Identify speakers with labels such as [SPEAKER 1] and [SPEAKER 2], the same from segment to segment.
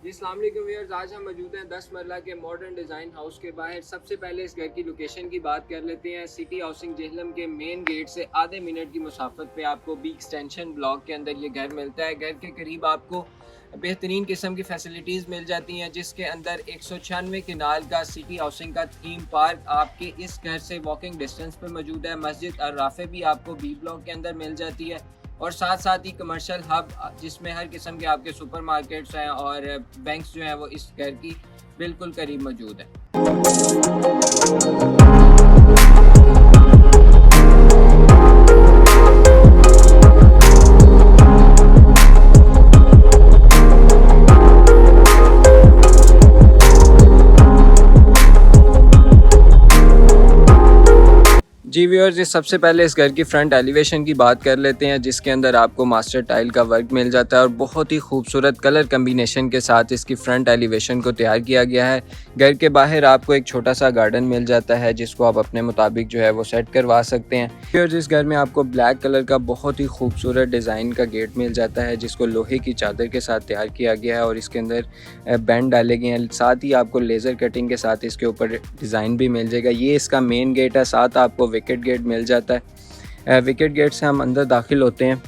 [SPEAKER 1] जी अस्सलाम वालेकुम व्यूअर्स, आज हम मौजूद हैं 10 मरला के मॉडर्न डिज़ाइन हाउस के बाहर। सबसे पहले इस घर की लोकेशन की बात कर लेते हैं। सिटी हाउसिंग जेहलम के मेन गेट से आधे मिनट की मुसाफत पे आपको बी एक्सटेंशन ब्लॉक के अंदर ये घर मिलता है। घर के करीब आपको बेहतरीन किस्म की फैसिलिटीज़ मिल जाती हैं, जिसके अंदर 196 किनाल का सिटी हाउसिंग का थीम पार्क आपके इस घर से वॉकिंग डिस्टेंस पे मौजूद है। मस्जिद और राफे भी आपको बी ब्लॉक के अंदर मिल जाती है और साथ साथ ही कमर्शियल हब जिसमें हर किस्म के आपके सुपरमार्केट्स हैं और बैंक्स जो हैं वो इस घर की बिल्कुल करीब मौजूद हैं। जी व्यूअर्स, इस सबसे पहले इस घर की फ्रंट एलिवेशन की बात कर लेते हैं, जिसके अंदर आपको मास्टर टाइल का वर्क मिल जाता है और बहुत ही खूबसूरत कलर कम्बिनेशन के साथ इसकी फ्रंट एलिवेशन को तैयार किया गया है। घर के बाहर आपको एक छोटा सा गार्डन मिल जाता है, जिसको आप अपने मुताबिक जो है वो सेट करवा सकते हैं। व्यूअर्स, इस घर में आपको ब्लैक कलर का बहुत ही खूबसूरत डिज़ाइन का गेट मिल जाता है, जिसको लोहे की चादर के साथ तैयार किया गया है और इसके अंदर बैंड डाले गए हैं। साथ ही आपको लेज़र कटिंग के साथ इसके ऊपर डिज़ाइन भी मिल जाएगा। ये इसका मेन गेट है, साथ आपको विकेट गेट मिल जाता है। विकेट गेट से हम अंदर दाखिल होते हैं।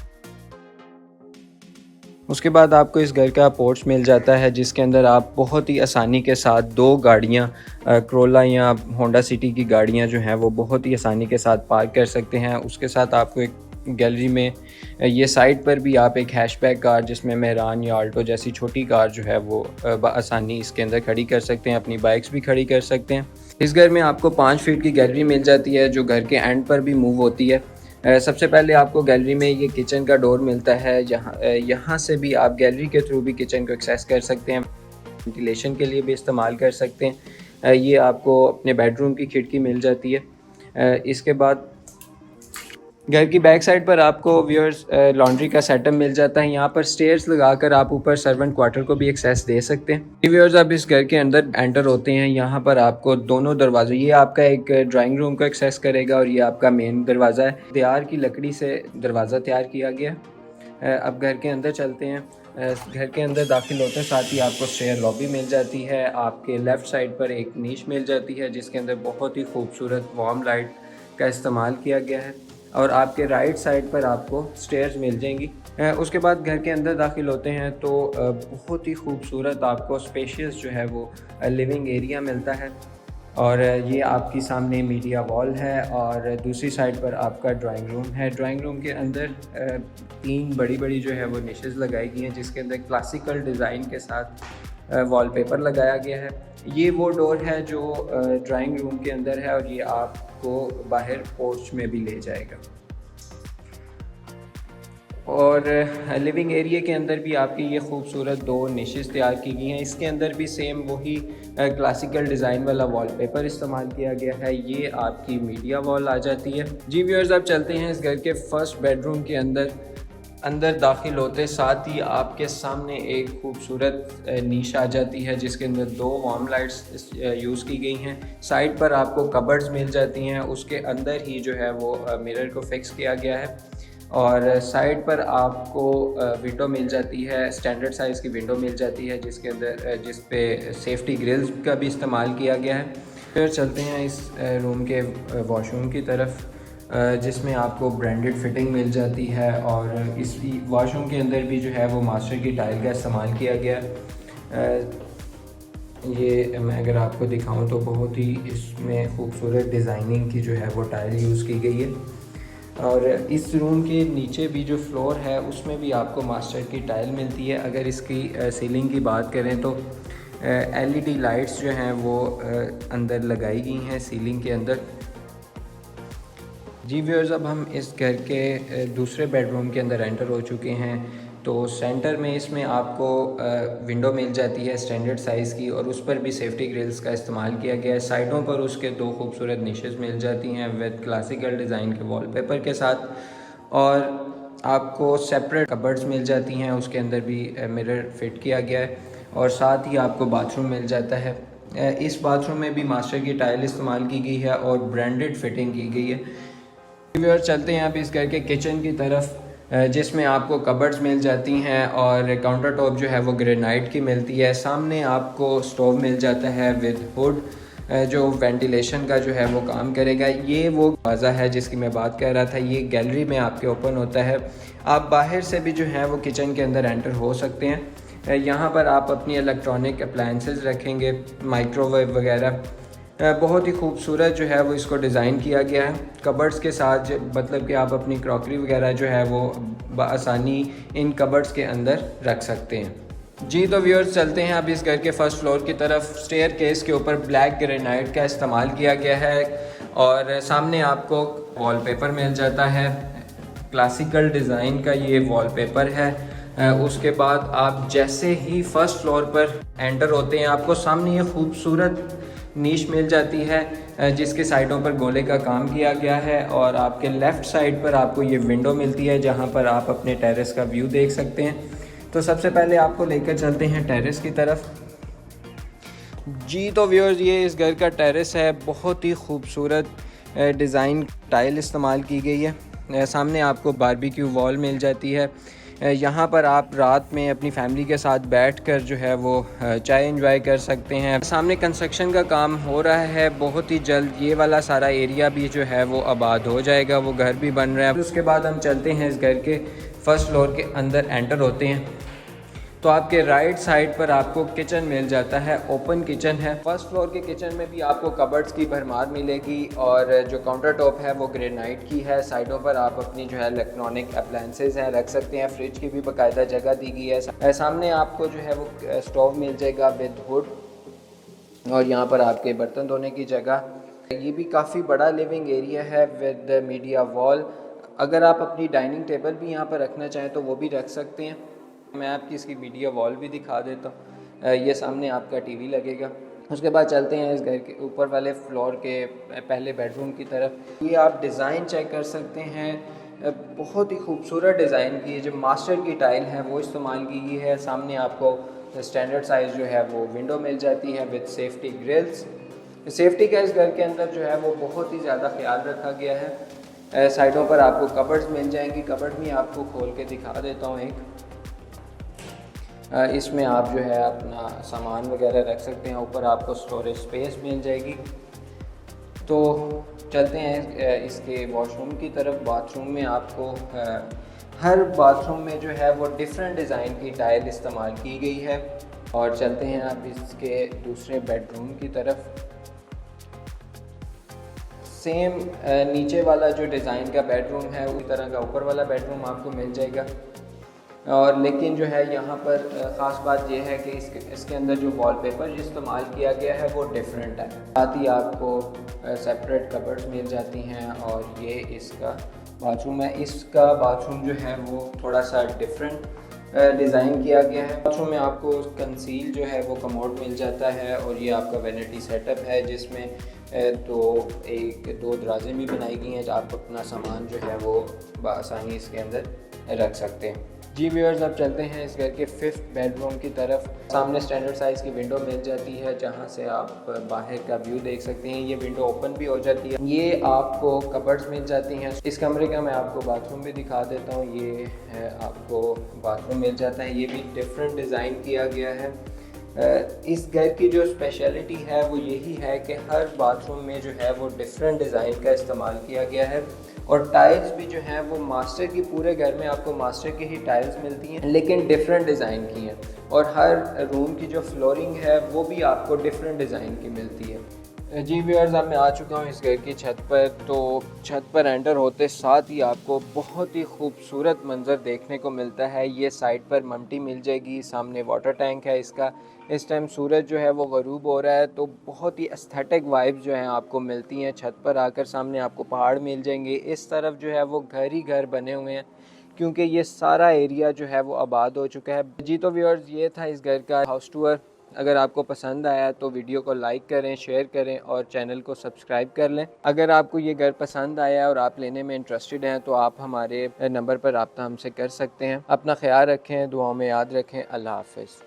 [SPEAKER 1] उसके बाद आपको इस घर का पोर्च मिल जाता है, जिसके अंदर आप बहुत ही आसानी के साथ दो गाड़ियाँ क्रोला या होंडा सिटी की गाड़ियाँ जो हैं वो बहुत ही आसानी के साथ पार्क कर सकते हैं। उसके साथ आपको एक गैलरी में ये साइड पर भी आप एक हैशबैक कार जिसमें मेहरान या आल्टो जैसी छोटी कार जो है वो आसानी इसके अंदर खड़ी कर सकते हैं, अपनी बाइक्स भी खड़ी कर सकते हैं। इस घर में आपको 5 फीट की गैलरी मिल जाती है, जो घर के एंड पर भी मूव होती है। सबसे पहले आपको गैलरी में ये किचन का डोर मिलता है। यहाँ से भी आप गैलरी के थ्रू भी किचन को एक्सेस कर सकते हैं, वेंटिलेशन के लिए भी इस्तेमाल कर सकते हैं। ये आपको अपने बेडरूम की खिड़की मिल जाती है। इसके बाद घर की बैक साइड पर आपको व्यूअर्स लॉन्ड्री का सेटअप मिल जाता है। यहाँ पर स्टेयर्स लगाकर आप ऊपर सर्वेंट क्वार्टर को भी एक्सेस दे सकते हैं। व्यूअर्स, अब इस घर के अंदर एंटर होते हैं। यहाँ पर आपको दोनों दरवाजे, ये आपका एक ड्राइंग रूम को एक्सेस करेगा और ये आपका मेन दरवाज़ा है। तैयार की लकड़ी से दरवाज़ा तैयार किया गया है। अब घर के अंदर चलते हैं। घर के अंदर दाखिल होते साथ ही आपको स्टेयर लॉबी मिल जाती है। आपके लेफ़्ट साइड पर एक नीश मिल जाती है, जिसके अंदर बहुत ही खूबसूरत वार्म लाइट का इस्तेमाल किया गया है और आपके राइट साइड पर आपको स्टेयर्स मिल जाएंगी। उसके बाद घर के अंदर दाखिल होते हैं तो बहुत ही खूबसूरत आपको स्पेशियस जो है वो लिविंग एरिया मिलता है और ये आपकी सामने मीडिया वॉल है और दूसरी साइड पर आपका ड्राइंग रूम है। ड्राइंग रूम के अंदर 3 बड़ी बड़ी जो है वो निशेज़ लगाई गई हैं, जिसके अंदर क्लासिकल डिज़ाइन के साथ वॉलपेपर लगाया गया है। ये वो डोर है जो ड्राइंग रूम के अंदर है और ये आपको बाहर पोर्च में भी ले जाएगा। और लिविंग एरिया के अंदर भी आपकी ये खूबसूरत 2 निशेज़ तैयार की गई हैं। इसके अंदर भी सेम वही क्लासिकल डिज़ाइन वाला वॉलपेपर इस्तेमाल किया गया है। ये आपकी मीडिया वॉल आ जाती है। जी व्यूअर्स, अब चलते हैं इस घर के फर्स्ट बेडरूम के अंदर दाखिल होते साथ ही आपके सामने एक खूबसूरत नीश आ जाती है, जिसके अंदर 2 वार्म लाइट्स यूज़ की गई हैं। साइड पर आपको कबर्ड्स मिल जाती हैं, उसके अंदर ही जो है वो मिरर को फिक्स किया गया है और साइड पर आपको विंडो मिल जाती है, स्टैंडर्ड साइज़ की विंडो मिल जाती है, जिसके अंदर जिस पे सेफ्टी ग्रिल्स का भी इस्तेमाल किया गया है। फिर चलते हैं इस रूम के वॉशरूम की तरफ, जिसमें आपको ब्रांडेड फिटिंग मिल जाती है और इस वॉशरूम के अंदर भी जो है वो मास्टर की टाइल का इस्तेमाल किया गया है। ये मैं अगर आपको दिखाऊं तो बहुत ही इसमें खूबसूरत डिज़ाइनिंग की जो है वो टाइल यूज़ की गई है और इस रूम के नीचे भी जो फ्लोर है उसमें भी आपको मास्टर की टाइल मिलती है। अगर इसकी सीलिंग की बात करें तो एलईडी लाइट्स जो हैं वो अंदर लगाई गई हैं सीलिंग के अंदर। जी व्यूअर्स, अब हम इस घर के दूसरे बेडरूम के अंदर एंटर हो चुके हैं। तो सेंटर में इसमें आपको विंडो मिल जाती है स्टैंडर्ड साइज़ की और उस पर भी सेफ्टी ग्रिल्स का इस्तेमाल किया गया है। साइडों पर उसके 2 खूबसूरत निशेज़ मिल जाती हैं विद क्लासिकल डिज़ाइन के वॉलपेपर के साथ और आपको सेपरेट कबर्ड्स मिल जाती हैं, उसके अंदर भी मिरर फिट किया गया है और साथ ही आपको बाथरूम मिल जाता है। इस बाथरूम में भी मास्टर की टाइल इस्तेमाल की गई है और ब्रांडेड फिटिंग की गई है। व्यूअर्स, चलते हैं आप इस घर के किचन की तरफ। जिसमें आपको कबर्ड्स मिल जाती हैं और काउंटर टॉप जो है वो ग्रेनाइट की मिलती है। सामने आपको स्टोव मिल जाता है विद हुड, जो वेंटिलेशन का जो है वो काम करेगा। ये वो दरवाज़ा है जिसकी मैं बात कर रहा था, ये गैलरी में आपके ओपन होता है। आप बाहर से भी जो है वो किचन के अंदर एंटर हो सकते हैं। यहाँ पर आप अपनी इलेक्ट्रॉनिक अप्लायंसेस रखेंगे, माइक्रोवेव वगैरह। बहुत ही खूबसूरत जो है वो इसको डिज़ाइन किया गया है कबर्ड्स के साथ, मतलब कि आप अपनी क्रॉकरी वगैरह जो है वो बआसानी इन कबर्ड्स के अंदर रख सकते हैं। जी तो व्यूअर्स, चलते हैं अब इस घर के फर्स्ट फ्लोर की तरफ। स्टेयर केस के ऊपर ब्लैक ग्रेनाइट का इस्तेमाल किया गया है और सामने आपको वॉलपेपर मिल जाता है। क्लासिकल डिज़ाइन का ये वॉलपेपर है। उसके बाद आप जैसे ही फर्स्ट फ्लोर पर एंटर होते हैं, आपको सामने ये खूबसूरत नीश मिल जाती है जिसके साइडों पर गोले का काम किया गया है और आपके लेफ़्ट साइड पर आपको ये विंडो मिलती है जहां पर आप अपने टेरेस का व्यू देख सकते हैं। तो सबसे पहले आपको लेकर चलते हैं टेरेस की तरफ। जी तो व्यूअर्स, ये इस घर का टेरेस है। बहुत ही खूबसूरत डिज़ाइन टाइल इस्तेमाल की गई है। सामने आपको बारबेक्यू वॉल मिल जाती है। यहाँ पर आप रात में अपनी फैमिली के साथ बैठकर जो है वो चाय एंजॉय कर सकते हैं। सामने कंस्ट्रक्शन का काम हो रहा है, बहुत ही जल्द ये वाला सारा एरिया भी जो है वो आबाद हो जाएगा, वो घर भी बन रहा है। उसके बाद हम चलते हैं इस घर के फर्स्ट फ्लोर के अंदर एंटर होते हैं तो आपके राइट साइड पर आपको किचन मिल जाता है। ओपन किचन है। फर्स्ट फ्लोर के किचन में भी आपको कबर्ड्स की भरमार मिलेगी और जो काउंटर टॉप है वो ग्रेनाइट की है। साइडों पर आप अपनी जो है इलेक्ट्रॉनिक अप्लायंसेज हैं रख सकते हैं। फ्रिज की भी बाकायदा जगह दी गई है। सामने आपको जो है वो स्टोव मिल जाएगा विद हुड और यहाँ पर आपके बर्तन धोने की जगह। ये भी काफ़ी बड़ा लिविंग एरिया है विद मीडिया वॉल। अगर आप अपनी डाइनिंग टेबल भी यहाँ पर रखना चाहें तो वो भी रख सकते हैं। मैं आपकी इसकी मीडिया वॉल भी दिखा देता हूँ। ये सामने आपका टीवी लगेगा। उसके बाद चलते हैं इस घर के ऊपर वाले फ्लोर के पहले बेडरूम की तरफ। ये आप डिज़ाइन चेक कर सकते हैं। बहुत ही खूबसूरत डिज़ाइन की जो मास्टर की टाइल है वो इस्तेमाल की गई है। सामने आपको स्टैंडर्ड साइज़ जो है वो विंडो मिल जाती है विद सेफ्टी ग्रिल्स। सेफ्टी का इस घर के अंदर जो है वो बहुत ही ज़्यादा ख्याल रखा गया है। साइडों पर आपको कबर्ड्स मिल जाएंगी। कबर्ड भी आपको खोल के दिखा देता हूँ एक। इसमें आप जो है अपना सामान वगैरह रख सकते हैं। ऊपर आपको स्टोरेज स्पेस मिल जाएगी। तो चलते हैं इसके वॉशरूम की तरफ। बाथरूम में आपको हर बाथरूम में जो है वो डिफरेंट डिज़ाइन की टाइल इस्तेमाल की गई है। और चलते हैं आप इसके दूसरे बेडरूम की तरफ। सेम नीचे वाला जो डिज़ाइन का बेडरूम है उसी तरह का ऊपर वाला बेडरूम आपको मिल जाएगा। और लेकिन जो है यहाँ पर ख़ास बात यह है कि इसके अंदर जो वॉलपेपर इस्तेमाल किया गया है वो डिफरेंट है। साथ ही आपको सेपरेट कबर्ड्स मिल जाती हैं और ये इसका बाथरूम है। इसका बाथरूम जो है वो थोड़ा सा डिफरेंट डिज़ाइन किया गया है। बाथरूम में आपको कंसील जो है वो कमोड मिल जाता है और ये आपका वैनिटी सेटअप है जिसमें दो दराजें भी बनाई गई हैं जो आप अपना सामान जो है वो बआसानी इसके अंदर रख सकते हैं। जी व्यूअर्स, अब चलते हैं इस घर के फिफ्थ बेडरूम की तरफ। सामने स्टैंडर्ड साइज़ की विंडो मिल जाती है जहां से आप बाहर का व्यू देख सकते हैं। ये विंडो ओपन भी हो जाती है। ये आपको कबर्ड्स मिल जाती हैं। इस कमरे का मैं आपको बाथरूम भी दिखा देता हूँ। ये आपको बाथरूम मिल जाता है। ये भी डिफरेंट डिज़ाइन किया गया है। इस घर की जो स्पेशलिटी है वो यही है कि हर बाथरूम में जो है वो डिफरेंट डिज़ाइन का इस्तेमाल किया गया है और टाइल्स भी जो हैं वो मास्टर की, पूरे घर में आपको मास्टर की ही टाइल्स मिलती हैं लेकिन डिफरेंट डिज़ाइन की हैं। और हर रूम की जो फ्लोरिंग है वो भी आपको डिफरेंट डिज़ाइन की मिलती है। जी व्यूअर्स, अब मैं आ चुका हूँ इस घर की छत पर। तो छत पर एंटर होते साथ ही आपको बहुत ही खूबसूरत मंज़र देखने को मिलता है। ये साइड पर ममटी मिल जाएगी, सामने वाटर टैंक है इसका। इस टाइम सूरज जो है वो ग़रूब हो रहा है तो बहुत ही एस्थेटिक वाइब्स जो हैं आपको मिलती हैं। छत पर आकर सामने आपको पहाड़ मिल जाएंगे। इस तरफ जो है वो घर ही घर बने हुए हैं क्योंकि ये सारा एरिया जो है वो आबाद हो चुका है। जी तो व्यूअर्स, ये था इस घर का हाउस टूर। अगर आपको पसंद आया तो वीडियो को लाइक करें, शेयर करें और चैनल को सब्सक्राइब कर लें। अगर आपको ये घर पसंद आया और आप लेने में इंटरेस्टेड हैं तो आप हमारे नंबर पर रब्ता हमसे कर सकते हैं। अपना ख्याल रखें, दुआओं में याद रखें। अल्लाह हाफ़िज़।